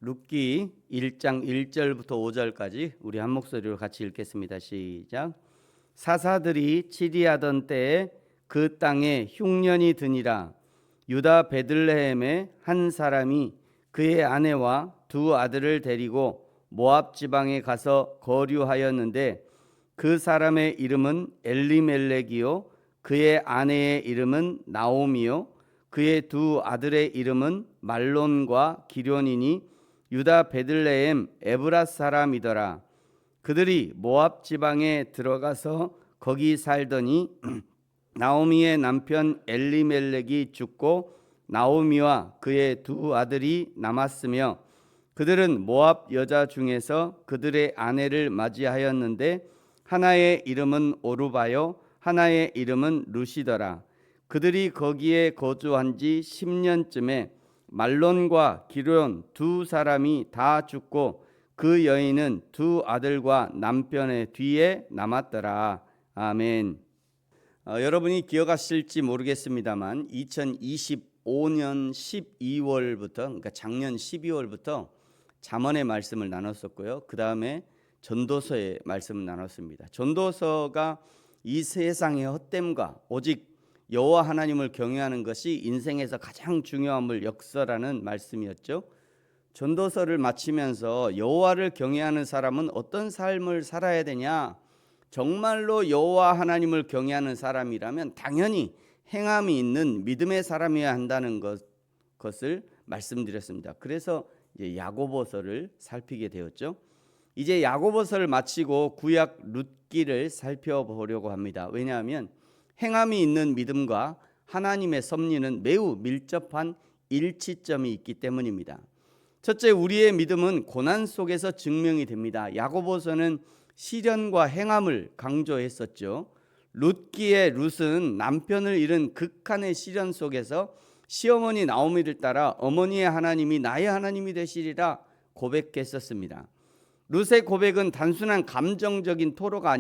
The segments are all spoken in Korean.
룻기 1장 1절부터 5절까지 우리 한 목소리로 같이 읽겠습니다. 시작. 사사들이 치리하던 때에 그 땅에 흉년이 드니라. 유다 베들레헴에 한 사람이 그의 아내와 두 아들을 데리고 모압 지방에 가서 거류하였는데 그 사람의 이름은 엘리멜렉이요 그의 아내의 이름은 나오미요 그의 두 아들의 이름은 말론과 기련이니 유다 베들레헴 에브랏 사람이더라. 그들이 모압 지방에 들어가서 거기 살더니 나오미의 남편 엘리멜렉이 죽고 나오미와 그의 두 아들이 남았으며 그들은 모압 여자 중에서 그들의 아내를 맞이하였는데 하나의 이름은 오르바요 하나의 이름은 루시더라. 그들이 거기에 거주한 지 10년쯤에 말론과 기럨 두 사람이 다 죽고 그 여인은 두 아들과 남편의 뒤에 남았더라. 아멘. 여러분이 기억하실지 모르겠습니다만 2025년 12월부터 그러니까 작년 12월부터 잠언의 말씀을 나눴었고요. 그 다음에 전도서의 말씀을 나눴습니다. 전도서가 이 세상의 헛됨과 오직 여호와 하나님을 경외하는 것이 인생에서 가장 중요함을 역설하는 말씀이었죠. 전도서를 마치면서 여호와를 경외하는 사람은 어떤 삶을 살아야 되냐? 정말로 여호와 하나님을 경외하는 사람이라면 당연히 행함이 있는 믿음의 사람이어야 한다는 것을 말씀드렸습니다. 그래서 이제 야고보서를 살피게 되었죠. 이제 야고보서를 마치고 구약 룻기를 살펴보려고 합니다. 왜냐하면 행함이 있는 믿음과 하나님의 섭리는 매우 밀접한 일치점이 있기 때문입니다. 첫째, 우리의 믿음은 고난 속에서 증명이 됩니다. 야고보서는 시련과 행함을 강조했었죠. 룻기의 룻은 남편을 잃은 극한의 시련 속에서 시어머니 나오미를 따라 어머니의 하나님이 나의 하나님이 되시리라 고백했었습니다. 룻의 고백은 단순한 감정적인 토로가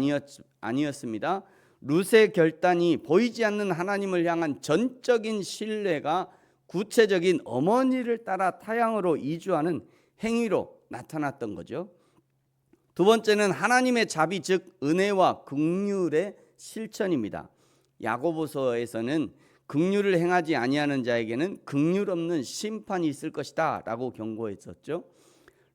아니었습니다. 룻의 결단이 보이지 않는 하나님을 향한 전적인 신뢰가 구체적인 어머니를 따라 타향으로 이주하는 행위로 나타났던 거죠. 두 번째는 하나님의 자비 즉 은혜와 긍휼의 실천입니다. 야고보서에서는 긍휼을 행하지 아니하는 자에게는 긍휼 없는 심판이 있을 것이다 라고 경고했었죠.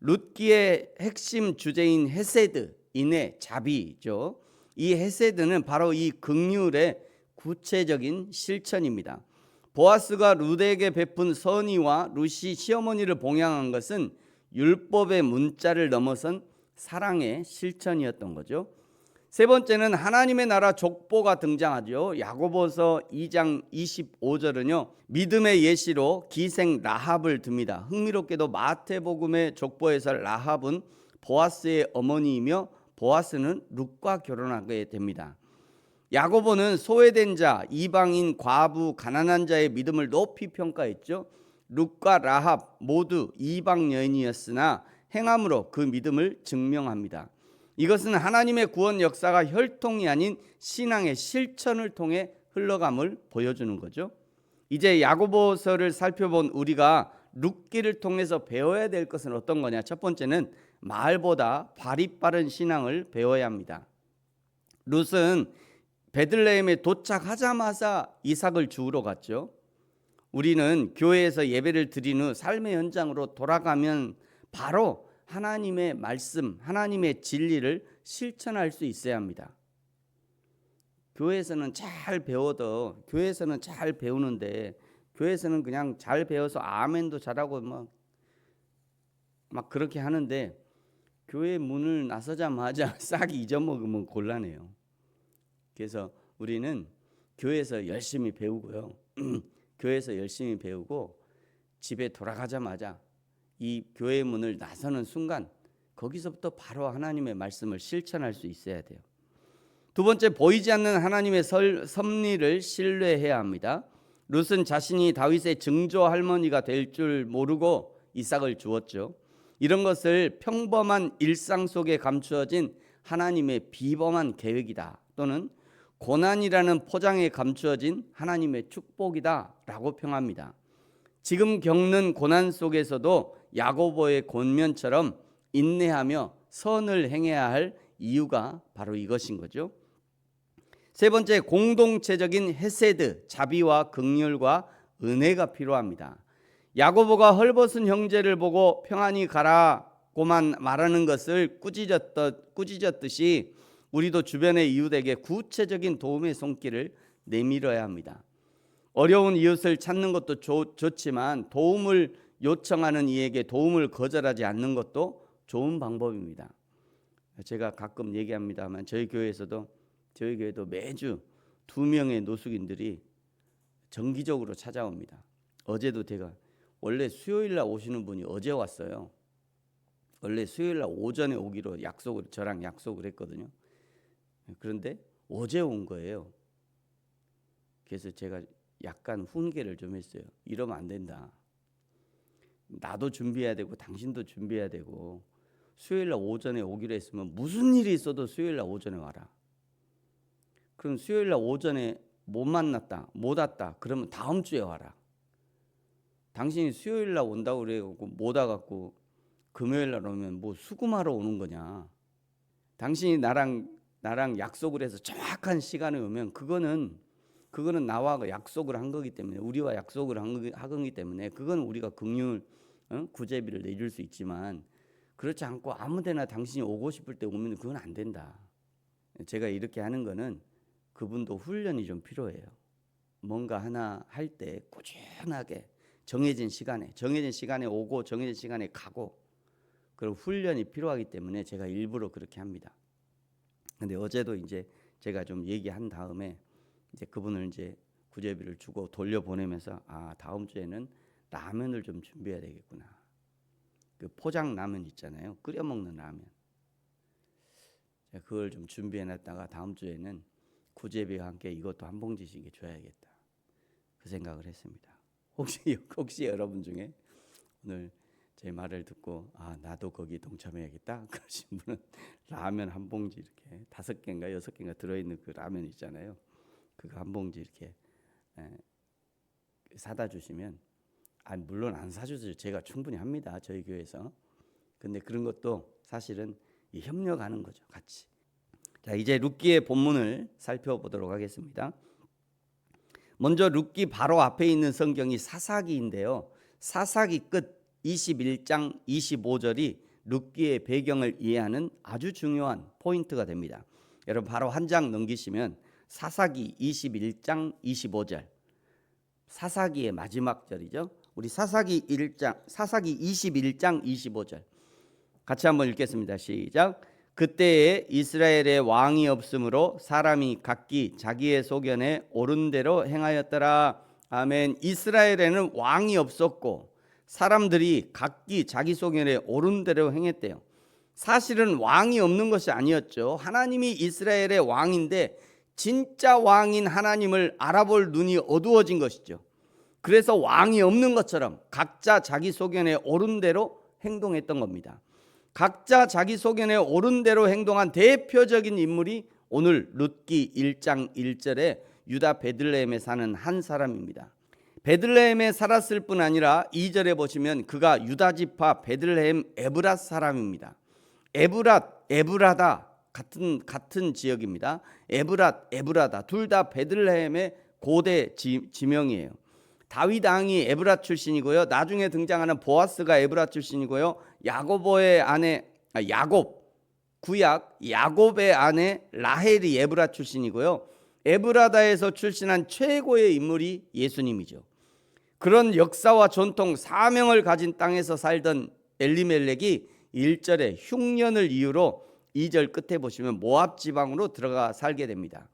룻기의 핵심 주제인 헤세드, 인애, 자비죠. 이 헤세드는 바로 이 긍휼의 구체적인 실천입니다. 보아스가 룻에게 베푼 선의와 룻이 시어머니를 봉양한 것은 율법의 문자를 넘어선 사랑의 실천이었던 거죠. 세 번째는 하나님의 나라 족보가 등장하죠. 야고보서 2장 25절은요. 믿음의 예시로 기생 라합을 듭니다. 흥미롭게도 마태복음의 족보에서 라합은 보아스의 어머니이며 보아스는 룻과 결혼하게 됩니다. 야고보는 소외된 자, 이방인, 과부, 가난한 자의 믿음을 높이 평가했죠. 룻과 라합 모두 이방 여인이었으나 행함으로 그 믿음을 증명합니다. 이것은 하나님의 구원 역사가 혈통이 아닌 신앙의 실천을 통해 흘러감을 보여주는 거죠. 이제 야고보서를 살펴본 우리가 룻기를 통해서 배워야 될 것은 어떤 거냐? 첫 번째는 말보다 발이 빠른 신앙을 배워야 합니다. 룻은 베들레헴에 도착하자마자 이삭을 주우러 갔죠. 우리는 교회에서 예배를 드린 후 삶의 현장으로 돌아가면 바로 하나님의 말씀, 하나님의 진리를 실천할 수 있어야 합니다. 교회에서는 잘 배워도 교회에서는 잘 배우는데 교회에서는 그냥 잘 배워서 아멘도 잘하고 막 그렇게 하는데 교회 문을 나서자마자 싹 잊어먹으면 곤란해요. 그래서 우리는 교회에서 열심히 배우고요. 교회에서 열심히 배우고 집에 돌아가자마자 이 교회 문을 나서는 순간 거기서부터 바로 하나님의 말씀을 실천할 수 있어야 돼요. 두 번째, 보이지 않는 하나님의 섭리를 신뢰해야 합니다. 룻은 자신이 다윗의 증조 할머니가 될 줄 모르고 이삭을 주었죠. 이런 것을 평범한 일상 속에 감추어진 하나님의 비범한 계획이다 또는 고난이라는 포장에 감추어진 하나님의 축복이다 라고 평합니다. 지금 겪는 고난 속에서도 야고보의 권면처럼 인내하며 선을 행해야 할 이유가 바로 이것인 거죠. 세 번째, 공동체적인 헤세드, 자비와 긍휼과 은혜가 필요합니다. 야고보가 헐벗은 형제를 보고 평안히 가라고만 말하는 것을 꾸짖었듯이 우리도 주변의 이웃에게 구체적인 도움의 손길을 내밀어야 합니다. 어려운 이웃을 찾는 것도 좋지만 도움을 요청하는 이에게 도움을 거절하지 않는 것도 좋은 방법입니다. 제가 가끔 얘기합니다만 저희 교회도 매주 2명의 노숙인들이 정기적으로 찾아옵니다. 어제도 제가 원래 수요일 날 오시는 분이 어제 왔어요. 원래 수요일 날 오전에 오기로 저랑 약속을 했거든요. 그런데 어제 온 거예요. 그래서 제가 약간 훈계를 좀 했어요. 이러면 안 된다. 나도 준비해야 되고 당신도 준비해야 되고 수요일 날 오전에 오기로 했으면 무슨 일이 있어도 수요일 날 오전에 와라. 그럼 수요일 날 오전에 못 만났다, 못 왔다. 그러면 다음 주에 와라. 당신이 수요일 날 온다고 그래갖고 못 와갖고 금요일 날 오면 뭐 수금하러 오는 거냐. 당신이 나랑 약속을 해서 정확한 시간에 오면 그거는 나와 약속을 한 거기 때문에, 우리와 약속을 한 거기 때문에 그건 우리가 긍휼 구제비를 내줄 수 있지만, 그렇지 않고 아무데나 당신이 오고 싶을 때 오면 그건 안 된다. 제가 이렇게 하는 거는 그분도 훈련이 좀 필요해요. 뭔가 하나 할 때 꾸준하게 정해진 시간에 오고 정해진 시간에 가고, 그런 훈련이 필요하기 때문에 제가 일부러 그렇게 합니다. 근데 어제도 이제 제가 좀 얘기한 다음에 이제 그분을 이제 구제비를 주고 돌려보내면서 다음 주에는 라면을 좀 준비해야 되겠구나. 그 포장 라면 있잖아요. 끓여 먹는 라면. 제가 그걸 좀 준비해 놨다가 다음 주에는 구제비와 함께 이것도 한 봉지씩 줘야겠다. 그 생각을 했습니다. 혹시 여러분 중에 오늘 제 말을 듣고 나도 거기 동참해야겠다 그러신 분은 라면 한 봉지 이렇게 5개인가 6개인가 들어있는 그 라면 있잖아요. 그거 한 봉지 이렇게 사다 주시면, 물론 안 사주세요. 제가 충분히 합니다. 저희 교회에서. 근데 그런 것도 사실은 협력하는 거죠. 같이. 자, 이제 룻기의 본문을 살펴보도록 하겠습니다. 먼저 룻기 바로 앞에 있는 성경이 사사기인데요. 사사기 끝 21장 25절이 룻기의 배경을 이해하는 아주 중요한 포인트가 됩니다. 여러분 바로 한 장 넘기시면 사사기 21장 25절, 사사기의 마지막 절이죠. 우리 사사기 21장 25절 같이 한번 읽겠습니다. 시작. 그때에 이스라엘에 왕이 없으므로 사람이 각기 자기의 소견에 옳은 대로 행하였더라. 아멘. 이스라엘에는 왕이 없었고 사람들이 각기 자기 소견에 옳은 대로 행했대요. 사실은 왕이 없는 것이 아니었죠. 하나님이 이스라엘의 왕인데 진짜 왕인 하나님을 알아볼 눈이 어두워진 것이죠. 그래서 왕이 없는 것처럼 각자 자기 소견에 옳은 대로 행동했던 겁니다. 각자 자기 소견에 옳은 대로 행동한 대표적인 인물이 오늘 룻기 1장 1절에 유다 베들레헴에 사는 한 사람입니다. 베들레헴에 살았을 뿐 아니라 2절에 보시면 그가 유다 지파 베들레헴 에브랏 사람입니다. 에브라다 같은 지역입니다. 에브라다 둘 다 베들레헴의 고대 지명이에요. 다윗 왕이 에브랏 출신이고요. 나중에 등장하는 보아스가 에브랏 출신이고요. 야곱의 아내 야곱의 아내 라헬이 에브랏 출신이고요. 에브라다에서 출신한 최고의 인물이 예수님이죠. 그런 역사와 전통, 사명을 가진 땅에서 살던 엘리멜렉이 1절에 흉년을 이유로 2절 끝에 보시면 모압 지방으로 들어가 살게 됩니다.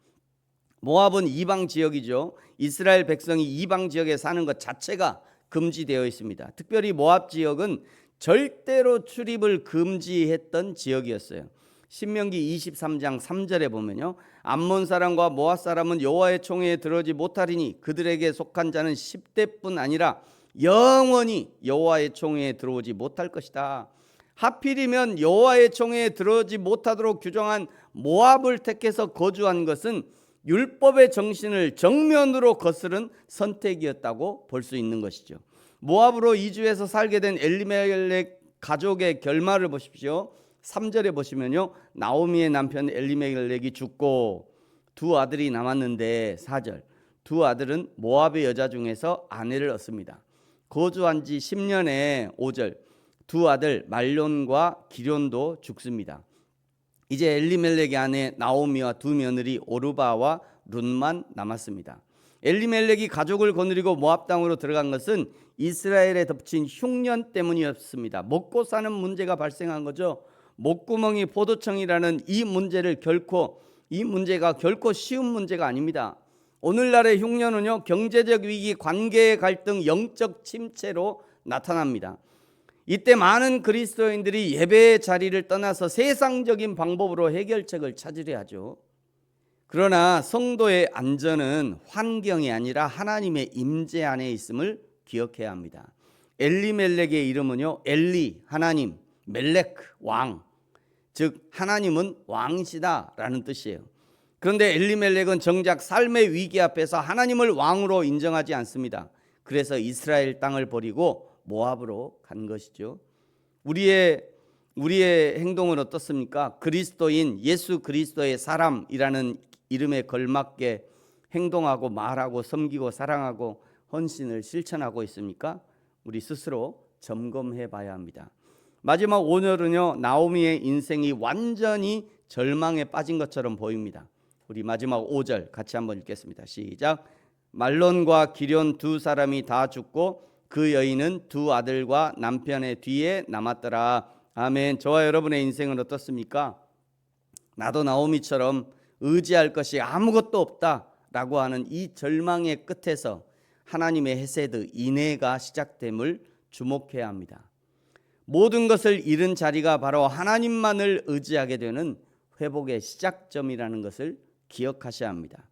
모압은 이방 지역이죠. 이스라엘 백성이 이방 지역에 사는 것 자체가 금지되어 있습니다. 특별히 모압 지역은 절대로 출입을 금지했던 지역이었어요. 신명기 23장 3절에 보면요, 암몬 사람과 모압 사람은 여호와의 총회에 들어오지 못하리니 그들에게 속한 자는 10대뿐 아니라 영원히 여호와의 총회에 들어오지 못할 것이다. 하필이면 여호와의 총회에 들어오지 못하도록 규정한 모압을 택해서 거주한 것은 율법의 정신을 정면으로 거스른 선택이었다고 볼 수 있는 것이죠. 모압으로 이주해서 살게 된 엘리멜렉 가족의 결말을 보십시오. 3절에 보시면요, 나오미의 남편 엘리멜렉이 죽고 두 아들이 남았는데, 4절, 두 아들은 모압의 여자 중에서 아내를 얻습니다. 거주한 지 10년에 5절, 두 아들 말론과 기련도 죽습니다. 이제 엘리멜렉의 아내 나오미와 두 며느리 오르바와 룻만 남았습니다. 엘리멜렉이 가족을 거느리고 모압 땅으로 들어간 것은 이스라엘에 덮친 흉년 때문이었습니다. 먹고 사는 문제가 발생한 거죠. 목구멍이 포도청이라는 이 문제가 결코 쉬운 문제가 아닙니다. 오늘날의 흉년은요, 경제적 위기, 관계의 갈등, 영적 침체로 나타납니다. 이때 많은 그리스도인들이 예배의 자리를 떠나서 세상적인 방법으로 해결책을 찾으려 하죠. 그러나 성도의 안전은 환경이 아니라 하나님의 임재 안에 있음을 기억해야 합니다. 엘리멜렉의 이름은요, 엘리 하나님, 멜렉 왕, 즉 하나님은 왕이시다라는 뜻이에요. 그런데 엘리멜렉은 정작 삶의 위기 앞에서 하나님을 왕으로 인정하지 않습니다. 그래서 이스라엘 땅을 버리고 모압으로 간 것이죠. 우리의 행동은 어떻습니까? 그리스도인 예수 그리스도의 사람이라는 이름에 걸맞게 행동하고 말하고 섬기고 사랑하고 헌신을 실천하고 있습니까? 우리 스스로 점검해 봐야 합니다. 마지막 5절은요, 나오미의 인생이 완전히 절망에 빠진 것처럼 보입니다. 우리 마지막 5절 같이 한번 읽겠습니다. 시작. 말론과 기련 두 사람이 다 죽고 그 여인은 두 아들과 남편의 뒤에 남았더라. 아멘. 저와 여러분의 인생은 어떻습니까? 나도 나오미처럼 의지할 것이 아무것도 없다라고 하는 이 절망의 끝에서 하나님의 헤세드, 인애가 시작됨을 주목해야 합니다. 모든 것을 잃은 자리가 바로 하나님만을 의지하게 되는 회복의 시작점이라는 것을 기억하셔야 합니다.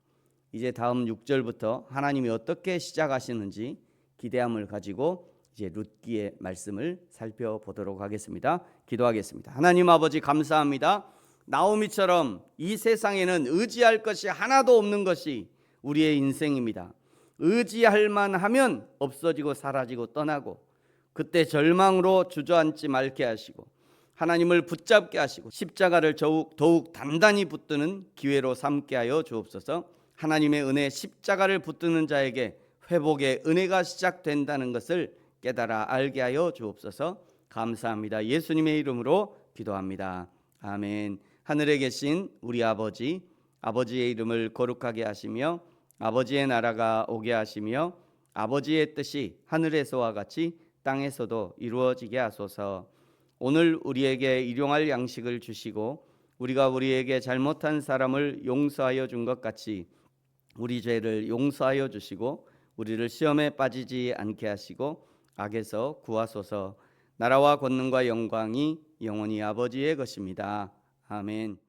이제 다음 6절부터 하나님이 어떻게 시작하시는지 기대함을 가지고 이제 룻기의 말씀을 살펴보도록 하겠습니다. 기도하겠습니다. 하나님 아버지, 감사합니다. 나오미처럼 이 세상에는 의지할 것이 하나도 없는 것이 우리의 인생입니다. 의지할 만하면 없어지고 사라지고 떠나고, 그때 절망으로 주저앉지 말게 하시고 하나님을 붙잡게 하시고 십자가를 더욱 단단히 붙드는 기회로 삼게 하여 주옵소서. 하나님의 은혜, 십자가를 붙드는 자에게 회복의 은혜가 시작된다는 것을 깨달아 알게 하여 주옵소서. 감사합니다. 예수님의 이름으로 기도합니다. 아멘. 하늘에 계신 우리 아버지, 아버지의 이름을 거룩하게 하시며 아버지의 나라가 오게 하시며 아버지의 뜻이 하늘에서와 같이 땅에서도 이루어지게 하소서. 오늘 우리에게 일용할 양식을 주시고 우리가 우리에게 잘못한 사람을 용서하여 준 것 같이 우리 죄를 용서하여 주시고 우리를 시험에 빠지지 않게 하시고 악에서 구하소서. 나라와 권능과 영광이 영원히 아버지의 것입니다. 아멘.